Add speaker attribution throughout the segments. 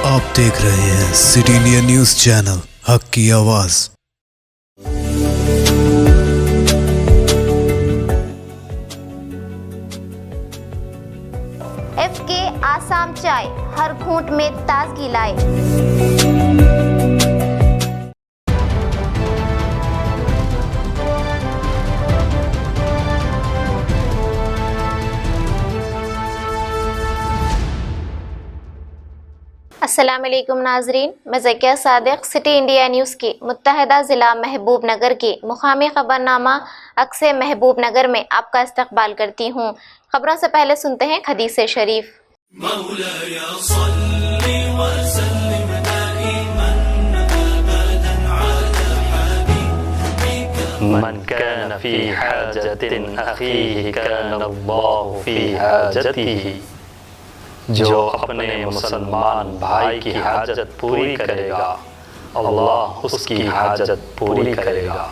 Speaker 1: आप देख रहे हैं सिटी इंडिया न्यूज चैनल, हक की आवाज।
Speaker 2: FK आसाम चाय हर घूंट में ताजगी लाए। अस्सलामुअलैकुम नाजरीन, मैं Zakia Sadiq city India news के मुत्तहदा ज़िला महबूब नगर के मुकामी खबरनामा अक्से महबूब नगर में आपका इस्तकबाल करती हूँ। खबरों से पहले सुनते हैं हदीस शरीफ।
Speaker 3: मन कान फी हाजतिन अखीहि कान अल्लाहु फी हाजतिही। जो अपने मुसलमान भाई की हाजत पूरी करेगा, अल्लाह उसकी हाजत पूरी करेगा।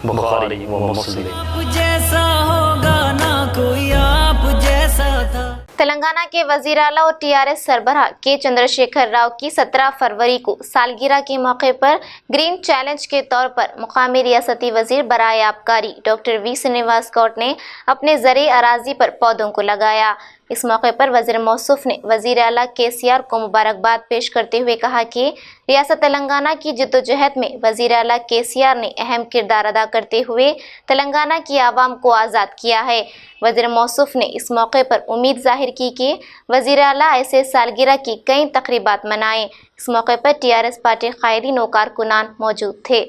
Speaker 3: बुखारी व मुस्लिम।
Speaker 4: जैसा होगा ना कोई आप जैसा था।
Speaker 2: तेलंगाना के वजीर आला और TRS सरबराह के चंद्रशेखर राव की 17 फरवरी को सालगिरह के मौके पर ग्रीन चैलेंज के तौर पर मुकामी रियासती वजीर बराए आबकारी डॉक्टर V श्रीनिवास गौड ने अपने ज़रे अराजी पर पौधों को लगाया। इस मौके पर वज़ीर मौसूफ ने वज़ीर आला KCR को मुबारकबाद पेश करते हुए कहा कि रियासत तेलंगाना की जद्दोजहद में वज़ीर आला KCR ने अहम किरदार अदा करते हुए तेलंगाना की आवाम को आज़ाद किया है। वज़ीर मौसूफ ने इस मौके पर उम्मीद जाहिर की कि वज़ीर आला ऐसे सालगिरह की कई तकरीबात मनाएं। इस मौके पर TRS पार्टी कायदीन व कारकुनान मौजूद थे।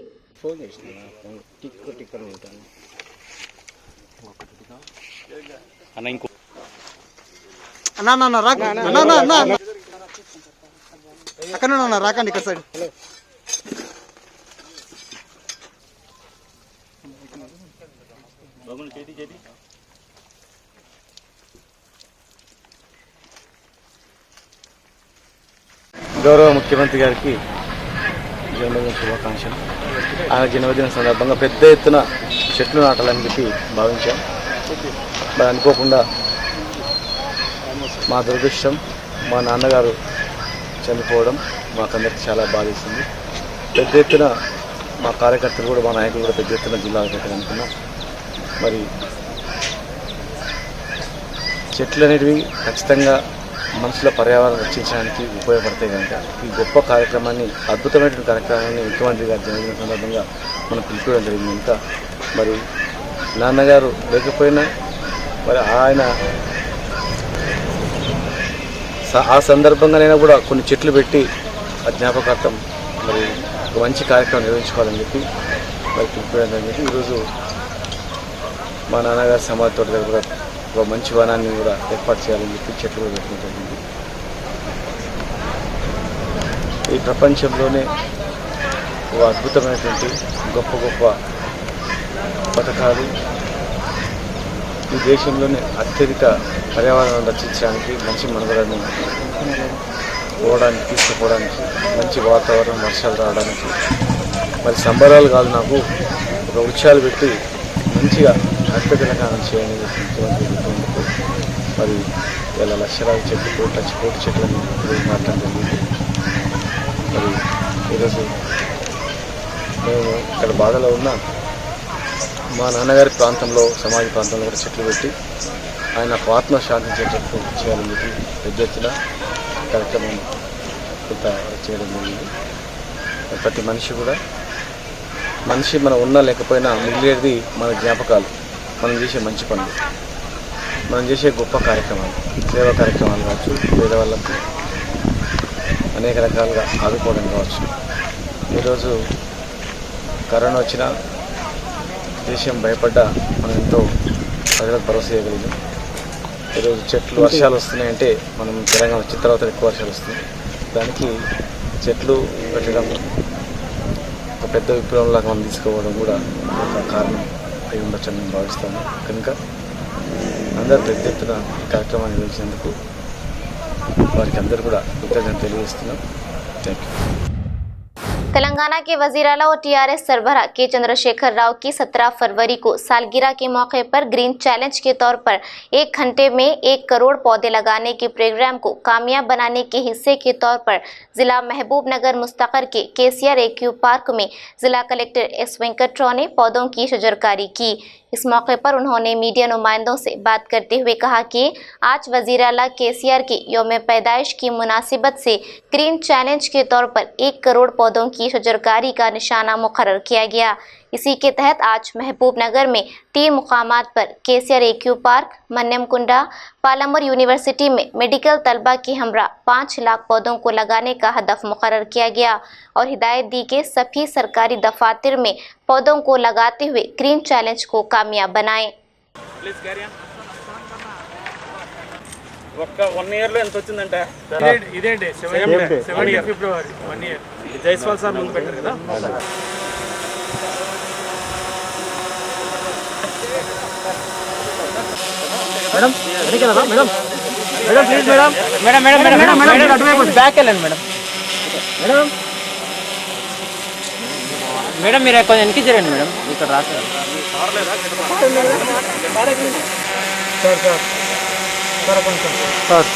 Speaker 5: రాకండి ఇక్కడ సైడ్
Speaker 6: గౌరవ ముఖ్యమంత్రి గారికి జన్మదిన శుభాకాంక్షలు. ఆయన జన్మదిన సందర్భంగా పెద్ద ఎత్తున చెట్లు నాటాలని చెప్పి భావించాం. మరి అనుకోకుండా మా దురదృష్టం మా నాన్నగారు చనిపోవడం మాకందరికి చాలా బాధేసింది. పెద్ద ఎత్తున మా కార్యకర్తలు కూడా మా నాయకులు కూడా పెద్ద ఎత్తున జిల్లాలో పెట్టాలనుకున్నాం. మరి చెట్లు అనేటివి ఖచ్చితంగా మనుషుల పర్యావరణం రక్షించడానికి ఉపయోగపడతాయి కనుక ఈ గొప్ప కార్యక్రమాన్ని, అద్భుతమైనటువంటి కార్యక్రమాన్ని ముఖ్యమంత్రి గారి జన్మదిన సందర్భంగా మనం పిలుపుకోవడం జరిగింది. ఇంకా మరి నాన్నగారు లేకపోయినా మరి ఆయన ఆ సందర్భంగానైనా కూడా కొన్ని చెట్లు పెట్టి ఆ జ్ఞాపకార్థం మరి ఒక మంచి కార్యక్రమం నిర్వహించుకోవాలని చెప్పి మరి పిలుపుకోవడం జరిగింది. ఈరోజు మా నాన్నగారి సమాధి తోట దగ్గర ఒక మంచి వనాన్ని కూడా ఏర్పాటు చేయాలని చెప్పి చెట్లు కూడా పెట్టడం జరిగింది. ఈ ప్రపంచంలోనే ఒక అద్భుతమైనటువంటి గొప్ప గొప్ప పథకాలు ఈ దేశంలోనే అత్యధిక పర్యావరణం రక్షించడానికి, మంచి మనుగడను తీసుకుపోవడానికి, మంచి వాతావరణం, వర్షాలు రావడానికి మరి సంబరాలు కాదు, నాకు ఒక వృక్షాలు పెట్టి మంచిగా హరిత తెలంగాణ చేయాలని ముఖ్యమంత్రి చెప్తున్నందుకు మరి ఇలా లక్షలాది చెట్లు, కోటి చెట్లను మాట్లాడడం జరిగింది. మరి ఈరోజు మేము ఇక్కడ బాధలో ఉన్న మా నాన్నగారి ప్రాంతంలో, సమాజ ప్రాంతంలో కూడా చెట్లు పెట్టి ఆయన ఆత్మ శాంతించేటట్టు చేయాలని చెప్పి పెద్ద ఎత్తున కార్యక్రమం కొంత చేయడం జరిగింది. ప్రతి మనిషి కూడా మనం ఉన్నా లేకపోయినా మిగిలేది మన జ్ఞాపకాలు, మనం చేసే మంచి పనులు, మనం చేసే గొప్ప కార్యక్రమాలు, సేవా కార్యక్రమాలు కావచ్చు, పేదవాళ్ళకు అనేక రకాలుగా ఆదుకోవడం కావచ్చు. ఈరోజు కరోనా వచ్చినా దేశం భయపడ్డా మనం ఎంతో ప్రజలకు భరోసా చేయగలిగాం. ఈరోజు చెట్లు, వర్షాలు వస్తున్నాయంటే మనం తెలంగాణ వచ్చిన తర్వాత ఎక్కువ వర్షాలు వస్తున్నాయి. దానికి చెట్లు పెట్టడం ఒక పెద్ద విప్లవంలాగా మనం తీసుకోవడం కూడా ఒక కారణం అయి ఉండొచ్చని నేను భావిస్తాను. కనుక అందరూ పెద్ద ఎత్తున ఈ కార్యక్రమాన్ని నిర్వహించినందుకు వారికి అందరూ కూడా కృతజ్ఞతలు తెలియజేస్తున్నాం. Thank you.
Speaker 2: तेलंगाना के वजीर आला और टीआरएस सरबराह के चंद्रशेखर राव की 17 फरवरी को सालगिरह के मौके पर ग्रीन चैलेंज के तौर पर 1 घंटे में 1 करोड़ पौधे लगाने के प्रोग्राम को कामयाब बनाने के हिस्से के तौर पर जिला महबूब नगर मुस्तकर के केसीआर एक्यू पार्क में जिला कलेक्टर एस वेंकटराव ने पौधों की शजरकारी की। इस मौके पर उन्होंने मीडिया नुमाइंदों से बात करते हुए कहा कि आज वजीर आला केसीआर की यौम पैदाइश की मुनासिबत से ग्रीन चैलेंज के तौर पर 1 करोड़ पौधों की शजरकारी का निशाना मुकर्रर किया गया। इसी के तहत आज महबूब नगर में 3 मुकामात पर KCR eco park, Mannemkunda, Palampur university में मेडिकल तलबा की हमरा 5 लाख पौधों को लगाने का हदफ मुकर्रर किया गया और हिदायत दी कि सभी सरकारी दफातर में पौधों को लगाते हुए ग्रीन चैलेंज को कामयाब बनाएं।
Speaker 5: ఒక్క 1 ఇయర్లో ఎంత వచ్చిందంటే ఇదే డే 7 ఫిబ్రవరి 1 ఇయర్ జైస్వాల్ సార్ ముందు పెట్టారు కదా మేడం ఎన్నికలదా madam madam please madam madam madam madam madam అటువైపు బ్యాక్ వెళ్ళండి మేడం మేడం మేడం మీరు కొంచెం వెనక్కి జరండి మేడం ఇక్కడ రాశారు sir sir sir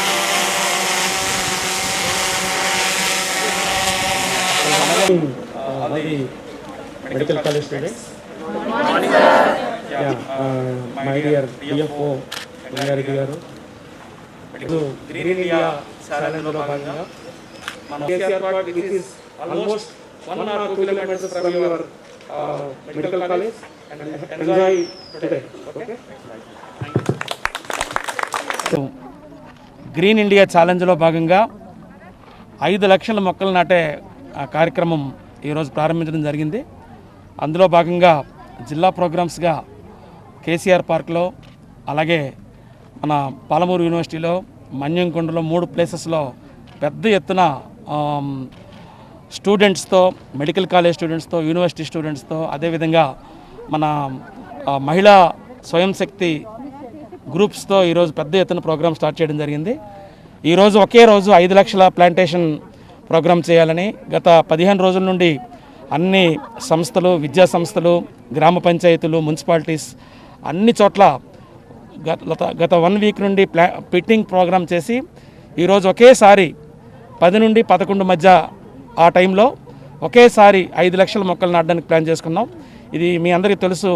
Speaker 5: medical college students my dear DFO Rangareddy గారు గ్రీన్ ఇండియా ఛాలెంజ్లో భాగంగా మన KCR park which is almost 1 or 2 kilometers from your medical college and enjoy today. Okay. Green India ఛాలెంజ్లో భాగంగా 5 లక్షల మొక్కలు నాటే కార్యక్రమం ఈరోజు ప్రారంభించడం జరిగింది. అందులో భాగంగా జిల్లా ప్రోగ్రామ్స్గా కేసీఆర్ పార్క్లో, అలాగే మన పాలమూరు యూనివర్సిటీలో, మన్యంకొండలో 3 ప్లేసెస్లో పెద్ద ఎత్తున స్టూడెంట్స్తో, మెడికల్ కాలేజ్ స్టూడెంట్స్తో, యూనివర్సిటీ స్టూడెంట్స్తో, అదేవిధంగా మన మహిళా స్వయం శక్తి గ్రూప్స్తో ఈరోజు పెద్ద ఎత్తున ప్రోగ్రామ్ స్టార్ట్ చేయడం జరిగింది. ఈరోజు ఒకే రోజు 5 లక్షల ప్లాంటేషన్ ప్రోగ్రామ్ చేయాలని గత 15 రోజుల నుండి అన్ని సంస్థలు, విద్యా సంస్థలు, గ్రామ పంచాయతీలు, మున్సిపాలిటీస్ అన్ని చోట్ల గత 1 వీక్ నుండి పిట్టింగ్ ప్రోగ్రామ్ చేసి ఈరోజు ఒకేసారి 10 నుండి 11 మధ్య ఆ టైంలో ఒకేసారి 5 లక్షల మొక్కలు నాటడానికి ప్లాన్ చేసుకున్నాం. ఇది మీ అందరికీ తెలుసు,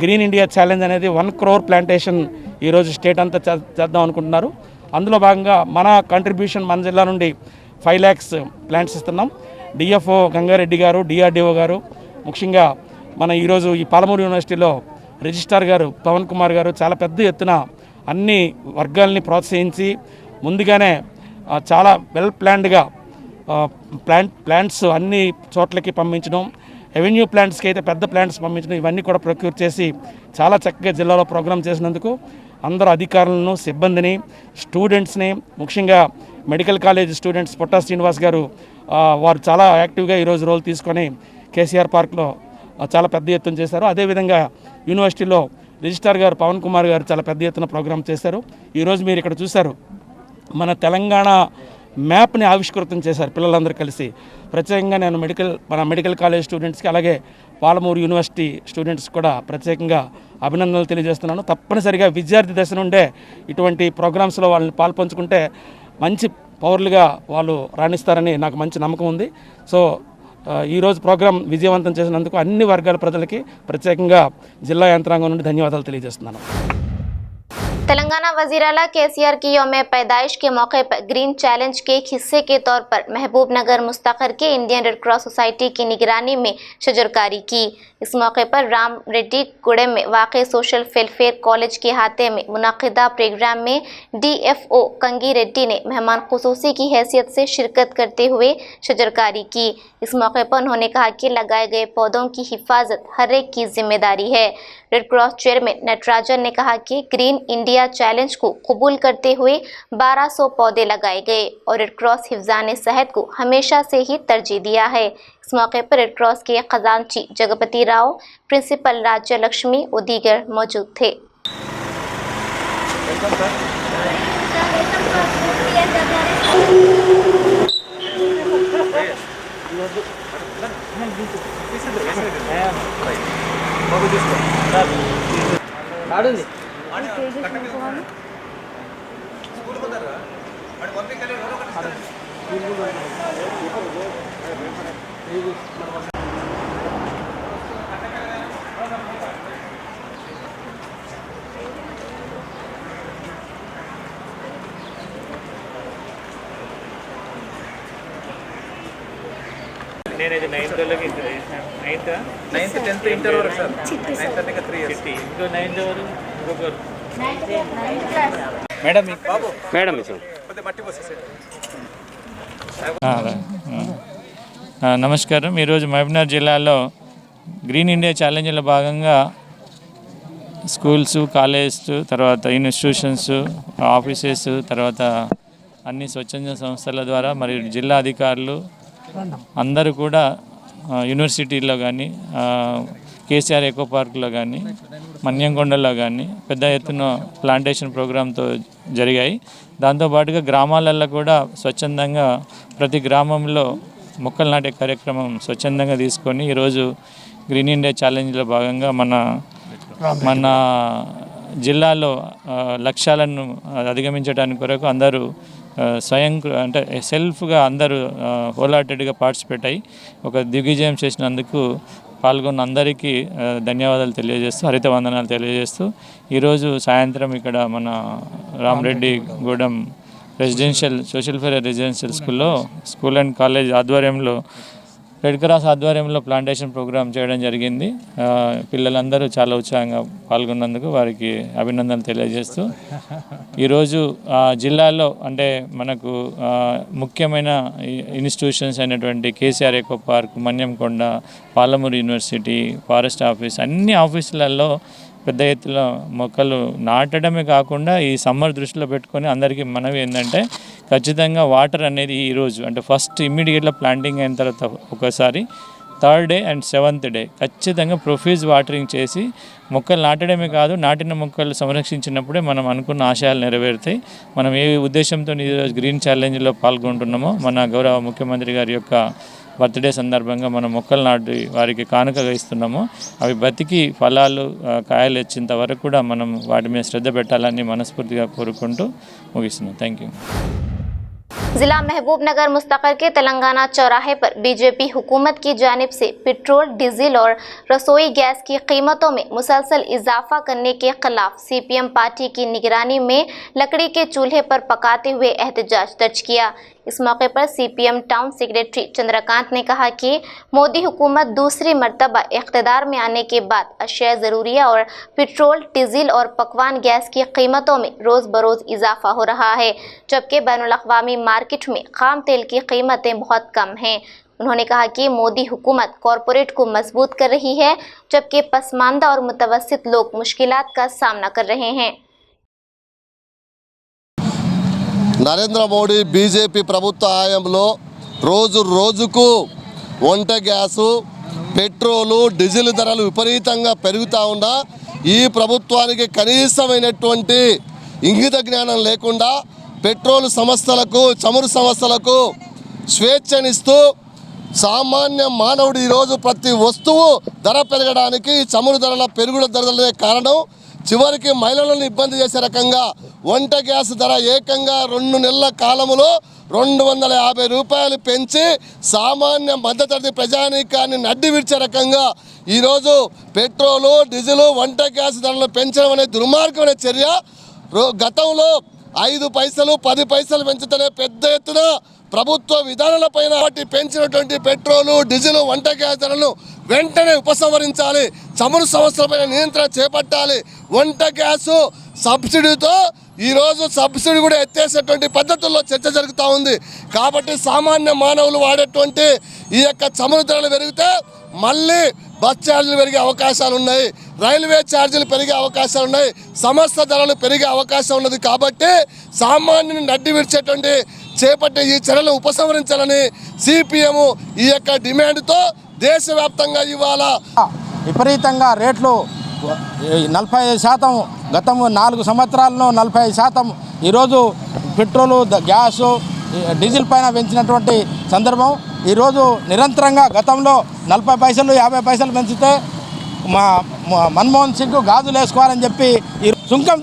Speaker 5: గ్రీన్ ఇండియా ఛాలెంజ్ అనేది 1 crore ప్లాంటేషన్ ఈరోజు స్టేట్ అంతా చేద్దాం అనుకుంటున్నారు. అందులో భాగంగా మన కంట్రిబ్యూషన్ మన జిల్లా నుండి 5 lakhs ప్లాంట్స్ ఇస్తున్నాం. డిఎఫ్ఓ గంగారెడ్డి గారు, డిఆర్డిఓ గారు, ముఖ్యంగా మన ఈరోజు ఈ పాలమూరు యూనివర్సిటీలో రిజిస్ట్రార్ గారు పవన్ కుమార్ గారు చాలా పెద్ద ఎత్తున అన్ని వర్గాల్ని ప్రోత్సహించి ముందుగానే చాలా వెల్ ప్లాన్డ్గా ప్లాంట్స్ అన్ని చోట్లకి పంపించడం, రెవెన్యూ ప్లాంట్స్కి అయితే పెద్ద ప్లాంట్స్ పంపించడం, ఇవన్నీ కూడా ప్రొక్యూర్ చేసి చాలా చక్కగా జిల్లాలో ప్రోగ్రామ్ చేసినందుకు అందరూ అధికారులను, సిబ్బందిని, స్టూడెంట్స్ని, ముఖ్యంగా మెడికల్ కాలేజ్ స్టూడెంట్స్ పొట్టా శ్రీనివాస్ గారు వారు చాలా యాక్టివ్గా ఈరోజు రోల్ తీసుకొని కేసీఆర్ పార్క్లో చాలా పెద్ద ఎత్తున చేశారు. అదేవిధంగా యూనివర్సిటీలో రిజిస్ట్రార్ గారు పవన్ కుమార్ గారు చాలా పెద్ద ఎత్తున ప్రోగ్రామ్ చేశారు. ఈరోజు మీరు ఇక్కడ చూశారు, మన తెలంగాణ మ్యాప్ని ఆవిష్కృతం చేశారు పిల్లలందరూ కలిసి. ప్రత్యేకంగా నేను మన మెడికల్ కాలేజ్ స్టూడెంట్స్కి, అలాగే పాలమూరు యూనివర్సిటీ స్టూడెంట్స్ కూడా ప్రత్యేకంగా అభినందనలు తెలియజేస్తున్నాను. తప్పనిసరిగా విద్యార్థి దశ నుండే ఇటువంటి ప్రోగ్రామ్స్లో వాళ్ళని పాల్పంచుకుంటే మంచి పౌరులుగా వాళ్ళు రాణిస్తారని నాకు మంచి నమ్మకం ఉంది. సో ఈరోజు ప్రోగ్రాం విజయవంతం చేసినందుకు అన్ని వర్గాల ప్రజలకి ప్రత్యేకంగా జిల్లా యంత్రాంగం నుండి ధన్యవాదాలు తెలియజేస్తున్నాను.
Speaker 2: तेलंगाना वजीर आला केसीआर की यौम पैदाइश के मौके पर ग्रीन चैलेंज के एक हिस्से के तौर पर महबूब नगर मुस्तकर के इंडियन रेड क्रॉस सोसाइटी की निगरानी में शजरकारी की। इस मौके पर राम रेड्डी गुड़े में वाक़ सोशल वेलफेयर कॉलेज के हाथे में मुनाकिदा प्रोग्राम में DFO कंगी रेड्डी ने मेहमान खुसूसी की हैसियत से शिरकत करते हुए शजरकारी की। इस मौके पर उन्होंने कहा कि लगाए गए पौधों की हिफाजत हर एक की जिम्मेदारी है। रेड क्रॉस चेयरमैन नटराजन ने कहा कि ग्रीन इंडिया चैलेंज को कबूल करते हुए 1200 पौधे लगाए गए और रेड क्रॉस हिफ्ज़ाने सेहत को हमेशा से ही तरजीह दिया है। इस मौके पर रेड क्रॉस के खजांची जगपति राव, प्रिंसिपल राज्य लक्ष्मी और दीगर मौजूद थे।
Speaker 7: నేనైతే 9th వాళ్ళకి ఇంటర్ 9th 10th ఇంటర్ వరకు సార్ 9th అంటే 3 ఇయర్స్ ఇంకో 9th వరకు ఇంకొకరు మేడం బాబు మేడం కొద్దిగా మట్టి పోసేసారు. నమస్కారం. ఈరోజు మహబూబ్నగర్ జిల్లాలో గ్రీన్ ఇండియా ఛాలెంజ్లో భాగంగా స్కూల్స్, కాలేజెస్, తర్వాత ఇన్స్టిట్యూషన్స్, ఆఫీసెస్, తర్వాత అన్ని స్వచ్ఛంద సంస్థల ద్వారా మరియు జిల్లా అధికారులు అందరూ కూడా యూనివర్సిటీలో కానీ, కేసీఆర్ ఎకో పార్క్లో కానీ, మన్యంకొండలో కానీ పెద్ద ఎత్తున ప్లాంటేషన్ ప్రోగ్రాంతో జరిగాయి. దాంతోపాటుగా గ్రామాలలో కూడా స్వచ్ఛందంగా ప్రతి గ్రామంలో మొక్కలు నాటే కార్యక్రమం స్వచ్ఛందంగా తీసుకొని ఈరోజు గ్రీన్ ఇండియా ఛాలెంజ్లో భాగంగా మన జిల్లాలో లక్ష్యాలను అధిగమించడానికి కొరకు అందరూ స్వయం అంటే సెల్ఫ్గా అందరూ హోల్హార్టెడ్గా పార్టిసిపేట్ అయ్యి ఒక దిగ్విజయం చేసినందుకు పాల్గొన్న అందరికీ ధన్యవాదాలు తెలియజేస్తూ, హరిత వందనాలు తెలియజేస్తూ ఈరోజు సాయంత్రం ఇక్కడ మన Rama Reddy Gudem residential social fair residential school and college ఆధ్వర్యంలో రెడ్ క్రాస్ ఆధ్వర్యంలో ప్లాంటేషన్ ప్రోగ్రాం చేయడం జరిగింది. పిల్లలందరూ చాలా ఉత్సాహంగా పాల్గొన్నందుకు వారికి అభినందనలు తెలియజేస్తూ ఈరోజు జిల్లాలో అంటే మనకు ముఖ్యమైన ఇన్స్టిట్యూషన్స్ అయినటువంటి KCR echo park, Manyamkonda, Palamuru university, forest office, అన్ని ఆఫీసులలో పెద్ద ఎత్తున మొక్కలు నాటడమే కాకుండా ఈ సమ్మర్ దృష్టిలో పెట్టుకొని అందరికీ మనవి ఏంటంటే ఖచ్చితంగా వాటర్ అనేది ఈరోజు అంటే ఫస్ట్ ఇమ్మీడియట్గా ప్లాంటింగ్ అయిన తర్వాత ఒకసారి 3rd day and 7th day ఖచ్చితంగా ప్రొఫ్యూజ్ వాటరింగ్ చేసి మొక్కలు నాటడమే కాదు, నాటిన మొక్కలు సంరక్షించినప్పుడే మనం అనుకున్న ఆశయాలు నెరవేరుతాయి. మనం ఏ ఉద్దేశంతో ఈరోజు గ్రీన్ ఛాలెంజ్లో పాల్గొంటున్నామో మన గౌరవ ముఖ్యమంత్రి గారి యొక్క బర్త్డే సందర్భంగా మనం మొక్కలు నాటి వారికి కానుకగా ఇస్తున్నాము. అవి బతికి ఫలాలు కాయలు వచ్చేంత వరకు కూడా మనం వాటి మీద శ్రద్ధ పెట్టాలని మనస్ఫూర్తిగా కోరుకుంటూ ముగిస్తున్నాం. Thank you.
Speaker 2: जिला महबूबनगर मुस्तकिल के तेलंगाना चौराहे पर बीजेपी हुकूमत की जानिब से पेट्रोल, डीजल और रसोई गैस की कीमतों में मुसलसल इजाफा करने के खिलाफ सीपीएम पार्टी की निगरानी में लकड़ी के चूल्हे पर पकाते हुए एहतजाज दर्ज किया। इस मौके पर सीपीएम टाउन सेक्रेटरी चंद्रकांत ने कहा कि मोदी हुकूमत दूसरी मर्तबा इख्तिदार में आने के बाद अशिया ज़रूरिया और पेट्रोल, डीजल और पकवान गैस की कीमतों में रोज़ बरोज़ इजाफा हो रहा है, जबकि बैनुल-अक़वामी मार्केट में खाम तेल की कीमतें बहुत कम हैं। उन्होंने कहा कि मोदी हुकूमत कॉरपोरेट को मजबूत कर रही है, जबकि पसमानदा और मुतवस्सित लोग मुश्किलात का सामना कर रहे हैं।
Speaker 8: నరేంద్ర మోడీ బీజేపీ ప్రభుత్వ హయాంలో రోజు రోజుకు వంట గ్యాసు, పెట్రోలు, డీజిల్ ధరలు విపరీతంగా పెరుగుతూ ఉన్నా ఈ ప్రభుత్వానికి కనీసమైనటువంటి ఇంగిత జ్ఞానం లేకుండా పెట్రోల్ సంస్థలకు, చమురు సంస్థలకు స్వేచ్ఛనిస్తూ సామాన్య మానవుడు ఈరోజు ప్రతి వస్తువు ధర పెరగడానికి చమురు ధరల పెరుగుదలనే కారణం. చివరికి మహిళలను ఇబ్బంది చేసే రకంగా వంట గ్యాస్ ధర ఏకంగా 2 నెలల కాలంలో 250 రూపాయలు పెంచి సామాన్య మధ్యతరగతి ప్రజానీకాన్ని నడ్డి విడిచే రకంగా ఈరోజు పెట్రోలు, డీజిల్, వంట గ్యాస్ ధరలు పెంచడం అనే దుర్మార్గమైన చర్య. గతంలో 5 పైసలు 10 పైసలు పెంచుతూనే పెద్ద ఎత్తున ప్రభుత్వ విధానాలపైన పెంచినటువంటి పెట్రోలు, డీజిల్, వంట గ్యాస్ ధరలను వెంటనే ఉపసంహరించాలి. చమురు సంస్థలపైన నియంత్రణ చేపట్టాలి. వంట గ్యాసు సబ్సిడీతో ఈరోజు సబ్సిడీ కూడా ఎత్తేసేటువంటి పద్ధతుల్లో చర్చ జరుగుతూ ఉంది. కాబట్టి సామాన్య మానవులు వాడేటువంటి ఈ యొక్క చమురు ధరలు పెరిగితే మళ్ళీ బస్ ఛార్జీలు పెరిగే అవకాశాలు ఉన్నాయి, రైల్వే ఛార్జీలు పెరిగే అవకాశాలు ఉన్నాయి, సమస్త ధరలు పెరిగే అవకాశం ఉన్నది. కాబట్టి సామాన్యుని నడ్డి విడిచేటువంటి చేపట్టే ఈ చర్యలను ఉపసంహరించాలని సిపిఎం ఈ యొక్క డిమాండ్తో దేశవ్యాప్తంగా ఇవాళ
Speaker 9: విపరీతంగా రేట్లు 45%, గతం 4 సంవత్సరాల్లో 45%. ఈరోజు పెట్రోలు, గ్యాసు, డీజిల్ పైన పెంచినటువంటి సందర్భం. ఈరోజు నిరంతరంగా గతంలో 40 పైసలు 50 పైసలు పెంచితే మన్మోహన్ సింగ్ గాజులు వేసుకోవాలని చెప్పి ఈ సుంకం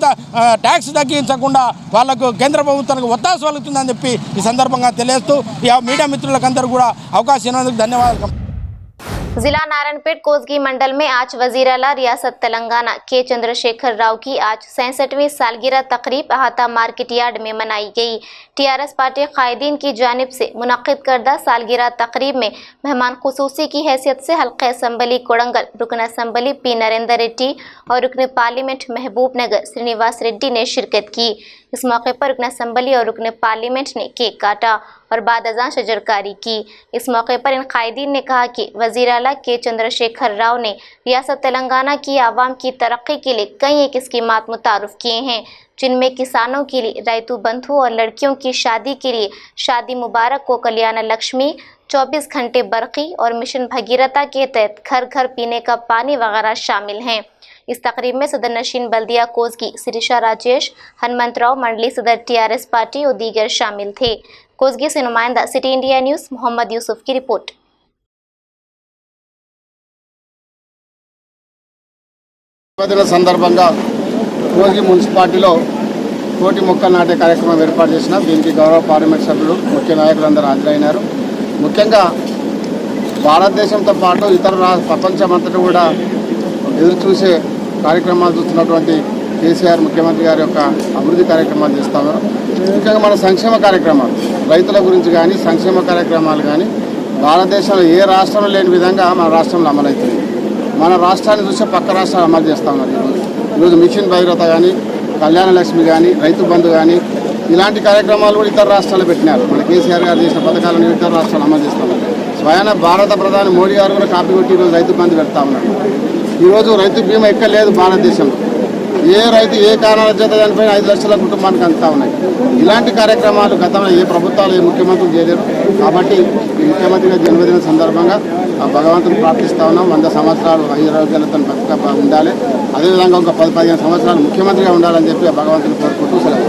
Speaker 9: ట్యాక్స్ తగ్గించకుండా వాళ్లకు కేంద్ర ప్రభుత్వానికి ఒత్తాసు కలుగుతుందని చెప్పి ఈ సందర్భంగా తెలియజేస్తూ ఈ మీడియా మిత్రులకందరూ కూడా అవకాశం ఇచ్చినందుకు ధన్యవాదాలు।
Speaker 2: जिला नारायणपेट कोसगी मंडल में आज वजीर आला रियासत तेलंगाना के चंद्रशेखर राव की आज 67वीं सालगिरह तकरीब अहाता मार्केट यार्ड में मनाई गई। टीआरएस पार्टी कायदीन की जानिब से मुनक्किद करदा सालगिरह तकरीब में मेहमान खुसूसी की हैसियत से हल्का असम्बली कोड़ंगल, रुकन असम्बली पी नरेंद्र रेड्डी और रुकन पार्लियामेंट महबूब नगर श्रीनिवास रेड्डी ने शिरकत की। इस मौके पर रुकन असम्बली और रुकन पार्लियामेंट ने केक काटा और बाद अज़ां शजरकारी की। इस मौके पर इन कायदीन ने कहा कि वज़ीर आला के चंद्रशेखर राव ने रियासत तेलंगाना की आवाम की तरक्की के लिए कई एक स्कीमात मुतारुफ किए हैं, जिनमें किसानों के लिए रैतु बंधु और लड़कियों की शादी के लिए शादी मुबारक को कल्याण लक्ष्मी, 24 घंटे बरकी और मिशन भगीरथा के तहत घर घर पीने का पानी वगैरह शामिल हैं। इस तकरीब में सदर नशीन बल्दिया कोसगी सिरिशा राजेश, हनुमंतराव मंडली सदर टीआरएस पार्टी और दीगर शामिल थे। कोसगी से नुमाइंदा city India news Mohammed Yusuf की रिपोर्ट।
Speaker 10: సందర్భంగా కోసగి మున్సిపాలిటీలో కోటి మొక్కలు నాటే కార్యక్రమం ఏర్పాటు చేసిన దీనికి గౌరవ పార్లమెంట్ సభ్యులు ముఖ్య నాయకులందరూ హాజరైనారు। ముఖ్యంగా భారతదేశంతో పాటు ఇతర ప్రపంచమంతటా కూడా ఎదురు చూసే కార్యక్రమాలు చూస్తున్నటువంటి కేసీఆర్ ముఖ్యమంత్రి గారి యొక్క అభివృద్ధి కార్యక్రమాలు చేస్తాము। ముఖ్యంగా మన సంక్షేమ కార్యక్రమాలు రైతుల గురించి కానీ సంక్షేమ కార్యక్రమాలు కానీ భారతదేశంలో ఏ రాష్ట్రంలో లేని విధంగా మన రాష్ట్రంలో అమలవుతుంది। మన రాష్ట్రాన్ని చూసే పక్క రాష్ట్రాలు అమలు చేస్తూ ఉన్నారు। ఈరోజు మిషన్ భగీరథ కానీ కళ్యాణ లక్ష్మి కానీ రైతు బంధు కానీ ఇలాంటి కార్యక్రమాలు కూడా ఇతర రాష్ట్రాలు పెట్టినారు। మన కేసీఆర్ గారు చేసిన పథకాలను ఇతర రాష్ట్రాలు అమలు చేస్తున్నారు। స్వయాన భారత ప్రధాని మోడీ గారు కూడా కాపీ కొట్టి ఈరోజు రైతు బంధు పెడతా ఉన్నారు। ఈరోజు రైతు బీమా ఎక్కడ లేదు భారతదేశంలో। ఏ రైతు ఏ కారణాల చేత చనిపోయిన 5 లక్షల కుటుంబానికి అందుతా ఉన్నాయి। ఇలాంటి కార్యక్రమాలు గతంలో ఏ ప్రభుత్వాలు ఏ ముఖ్యమంత్రులు చేయలేరు। కాబట్టి ఈ ముఖ్యమంత్రి గారి జన్మదిన సందర్భంగా ఆ భగవంతుని ప్రార్థిస్తా ఉన్నాం। 100 సంవత్సరాలు ఆరోగ్యాలతో బతుక ఉండాలి, అదేవిధంగా ఒక 10-15 సంవత్సరాలు ముఖ్యమంత్రిగా ఉండాలని చెప్పి ఆ భగవంతుని కోరుకుంటూ సెలవు।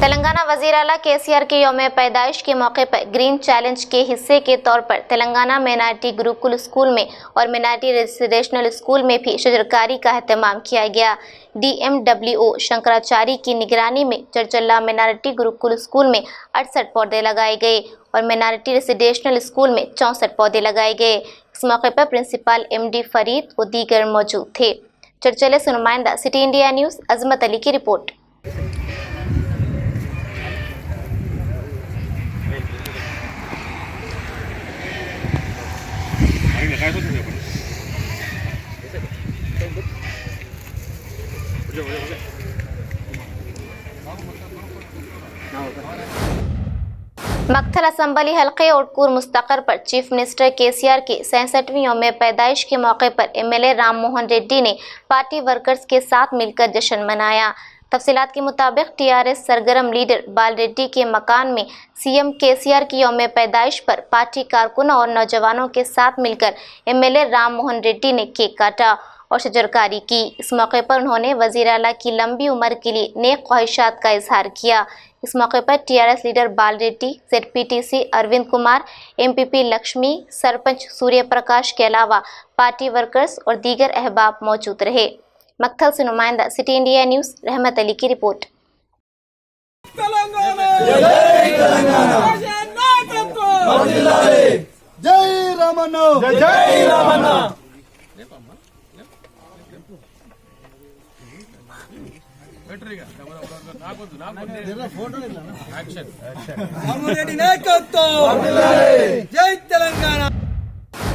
Speaker 2: तेलंगाना वज़ीर आला केसीआर के यौम पैदाइश के मौके पर ग्रीन चैलेंज के हिस्से के तौर पर तेलंगाना मिनारिटी गुरुकुल स्कूल में और मिनारिटी रेजिडेंशियल स्कूल में भी शजरकारी का एहतमाम किया गया। DMWO शंकराचारी की निगरानी में चरचल्ला मिनारिटी गुरुकुल स्कूल में 68 पौधे लगाए गए और मिनारिटी रेजिडेंशियल स्कूल में 64 पौधे लगाए गए। इस मौके पर प्रिंसिपल MD फरीद और दीगर मौजूद थे। चरचल्ले से नुमाइंदा city India News Azmat Ali की रिपोर्ट। मक्थल असम्बली हल्के ओटकूर मुस्तकर पर चीफ मिनिस्टर केसीआर के 67वीं यौम पैदाइश के मौके पर MLA राम मोहन रेड्डी ने पार्टी वर्कर्स के साथ मिलकर जश्न मनाया। तफसीलात के मुताबिक TRS सरगर्म लीडर बाल रेड्डी के मकान में CM केसीआर की यौम पैदाइश पर पार्टी कारकुनों और नौजवानों के साथ मिलकर MLA राम मोहन रेड्डी ने केक काटा और शजरकारी की। इस मौके पर उन्होंने वज़ीर आला की लंबी उम्र के लिए नेक ख्वाहिशात का इजहार किया। इस मौके पर TRS लीडर बाल रेड्डी, ZPTC अरविंद कुमार, MPP लक्ष्मी, सरपंच सूर्य प्रकाश के अलावा पार्टी वर्कर्स और दीगर अहबाब मौजूद रहे। मक्थल से नुमाइंदा सिटी इंडिया न्यूज़ रहमत अली की रिपोर्ट।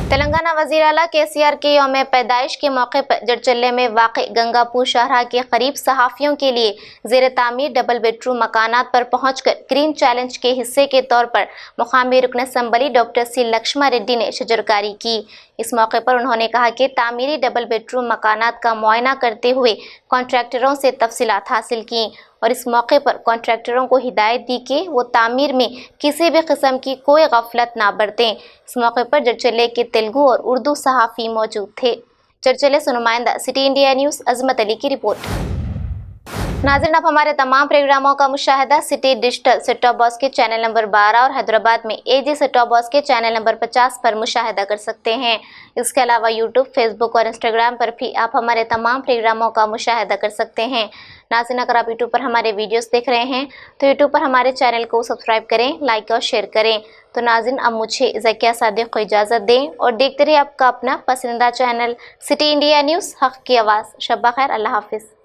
Speaker 2: तेलंगाना वज़ीर आला केसीआर के यौम पैदाइश के मौके पर जड़चल्ले में वाक़ गंगापुर शाहरा के करीब सहाफ़ियों के लिए ज़ेर तामीर डबल बेडरूम मकानात पर पहुंचकर ग्रीन चैलेंज के हिस्से के तौर पर मुक़ामी रुकन assembly doctor C Laxma Reddy ने शजरकारी की। इस मौके पर उन्होंने कहा कि तामीरी डबल बेडरूम मकानात का मुआयना करते हुए कॉन्ट्रैक्टरों से तफसीलात हासिल की और इस मौके पर कॉन्ट्रैक्टरों को हिदायत दी कि वो तामीर में किसी भी किस्म की कोई गफलत ना बरतें। इस मौके पर जड़चल्ले के तेलुगु और उर्दू सहाफ़ी मौजूद थे। जड़चल्ले से नुमाइंदा city India News Azmat Ali की रिपोर्ट। नाज़रीन, आप हमारे तमाम प्रोग्रामों का मुशाहिदा City digital set top box के चैनल नंबर 12 और हैदराबाद में एजी सेट टॉप बॉक्स के चैनल नंबर 50 पर मुशाहिदा कर सकते हैं। इसके अलावा यूट्यूब, फेसबुक और इंस्टाग्राम पर भी आप हमारे तमाम प्रोग्रामों का मुशाहिदा कर सकते हैं। नाज़रीन, अगर आप यूट्यूब पर हमारे वीडियोस देख रहे हैं तो यूट्यूब पर हमारे चैनल को सब्सक्राइब करें, लाइक और शेयर करें। तो नाज़रीन, अब मुझे ज़किया सादिक को इजाज़त दें और देखते रहिए आपका अपना पसंदीदा चैनल सिटी इंडिया न्यूज़, हक़ की आवाज़। शब्बा खैर, अल्लाह हाफिज़।